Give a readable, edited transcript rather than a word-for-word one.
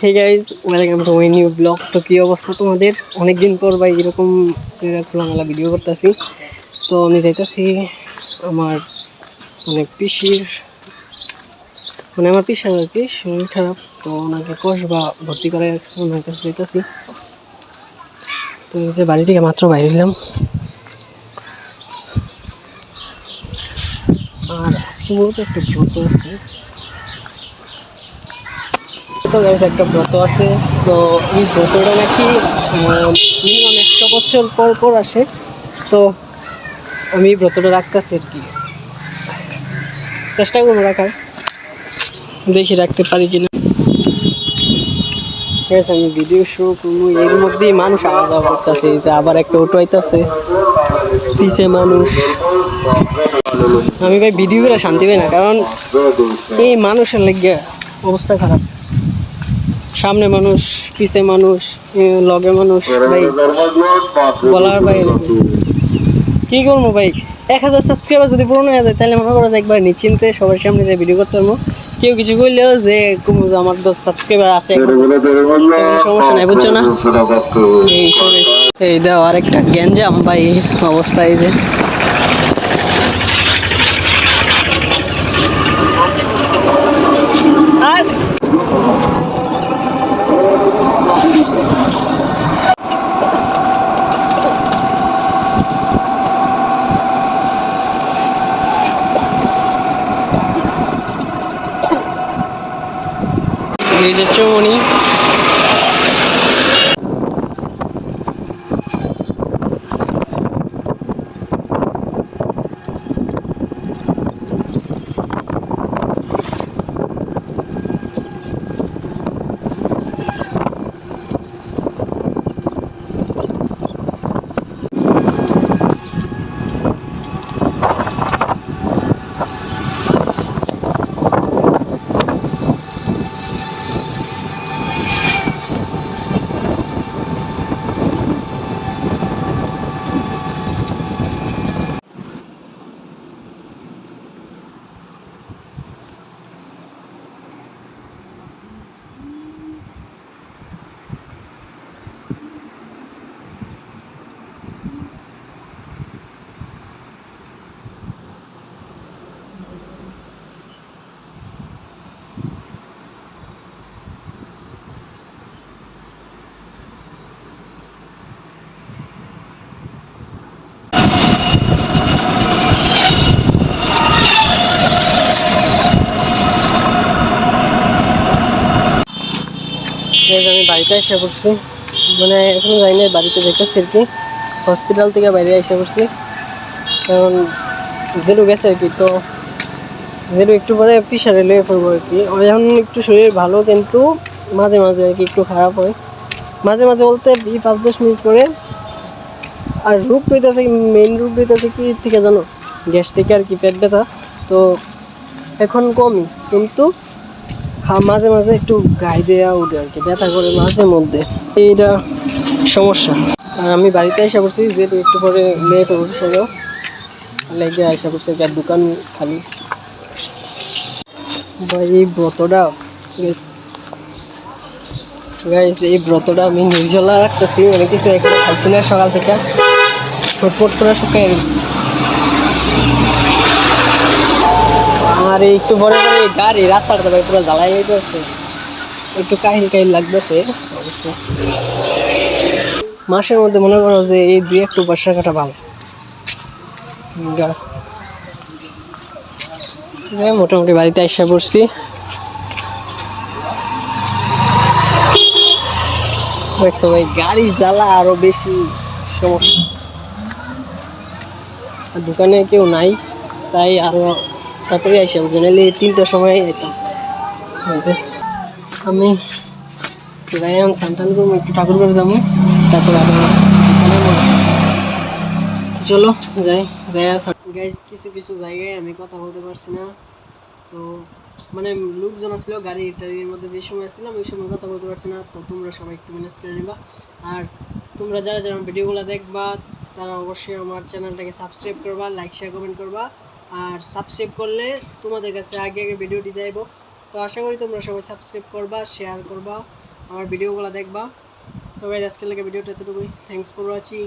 Hey guys, welcome to my new blog. তো কী অবস্থা তোমাদের? অনেকদিন পর ভাই এরকম খোলামেলা ভিডিও করতেছি। তো আমি যাইতেছি আমার পিসির আমার পিসার আর কি শরীর খারাপ, তো ওনাকে কসবা ভর্তি করে রাখছে, ওনার কাছে যাইতেছি। তো এই যে বাড়ি থেকে মাত্র বাইরে এলাম। আর আজকে মূলত একটা ব্রত আছে, তো গাইজ একটা ব্রত আছে। তো এই ব্রতটা নাকি মিনিমাম 100 বছর পর পর আসে। তো আমি ব্রতটা রাখতেছি আর কি, চেষ্টা করবো রাখার, দেখি রাখতে পারি কিনা। ঠিক আছে, আমি ভিডিও শুরু করবো। এর মধ্যেই মানুষ আওয়া যাওয়া করতেছে, এই যে আবার একটা অটো আইতেছে, পিছে মানুষ। আমি ভাই ভিডিও করে শান্তি পাই না, কারণ এই মানুষের লেগে অবস্থা খারাপ। সামনে মানুষ, পিছে মানুষ, লগে মানুষ, ভাই বলার বাইরে। কি করবো ভাই, 1000 সাবস্ক্রাইবার যদি পূরণ হয়ে যায় তাহলে মনে করো যে একবার নিশ্চিন্তে সবার সামনে যে ভিডিও করতে পারবো। কেউ কিছু বললেও যে আমার 10 সাবস্ক্রাইবার আছে, সমস্যা নাই, বুঝছো না? এই দাও আরেকটা গ্যাঞ্জাম ভাই অবস্থা। এই যে এই যে চৌমনি, আমি বাড়িতে এসে পড়ছি, মানে এখনো যাই না, বাড়িতে যেতেছি আর কি। হসপিটাল থেকে বাইরে এসে পড়ছি, কারণ জেরু গেছে আর কি। তো জেরু একটু পরে প্রেশারে লয়ে পড়বো আর কি। এখন একটু শরীর ভালো, কিন্তু মাঝে মাঝে আর কি একটু খারাপ হয়। মাঝে মাঝে বলতে 5-10 মিনিট করে। আর রোগ রইতেছে, মেইন রোগ রইতেছে কি থেকে জানো, গ্যাস থেকে আর কি, পেট ব্যথা। তো এখন কমই, কিন্তু মাঝে মাঝে একটু গায়ে দেওয়া উঠে আর কি, ব্যথা করে মাঝে মধ্যে, এইটা সমস্যা। আর আমি বাড়িতে এসে পড়ছি, যেহেতু একটু পরে লেট হবে সেটাও লেগে এসে পড়ছে, যার দোকান খালি। ভাই এই ব্রতটা এই ব্রতটা আমি নির্জলা রাখতেছি, মানে কিছু এখানে খাইছি না সকাল থেকে, ফটফট করে শুকাই রয়েছে। আর একটু পরে পরে গাড়ি রাস্তাটা ভাই পুরো জ্বালাই যাইতেছে, একটু কাহিল লাগতেছে অবশ্য। মাসের মধ্যে মনে করো যে এই 2 অক্টোবর কাটা ভালো। মোটামুটি বাড়িতে এসে পড়ছি। দেখছো ভাই, গাড়ি জ্বালা আরো বেশি সমস্যা। দোকানে কেউ নাই, তাই আরো তাড়াতাড়ি এসে পড়ছি, নাহলে 3টার সময় যেতাম। আমি যাই, আমি সান্টান করবো, একটু ঠাকুর করে যাবো, তারপর চলো যাই। গাইজ, কিছু কিছু জায়গায় আমি কথা বলতে পারছি না, তো মানে লোকজন আসলেও গাড়ির মধ্যে যে সময় আসছিলাম ওই সময় কথা বলতে পারছি না। তো তোমরা সবাই একটু ম্যানেজ করে নিবা। আর তোমরা যারা যারা ভিডিওগুলো দেখবা তারা অবশ্যই আমার চ্যানেলটাকে সাবস্ক্রাইব করবা, লাইক শেয়ার কমেন্ট করবা। আর সাবস্ক্রাইব করলে তোমাদের কাছে আগে আগে ভিডিওটি যাইব। তো আশা করি তোমরা সবাই সাবস্ক্রাইব করবা, শেয়ার করবা। আমার ভিডিওগুলো দেখবা। তো গাইজ আজকের লাগে ভিডিওটা এতটুকুই। Thanks for watching.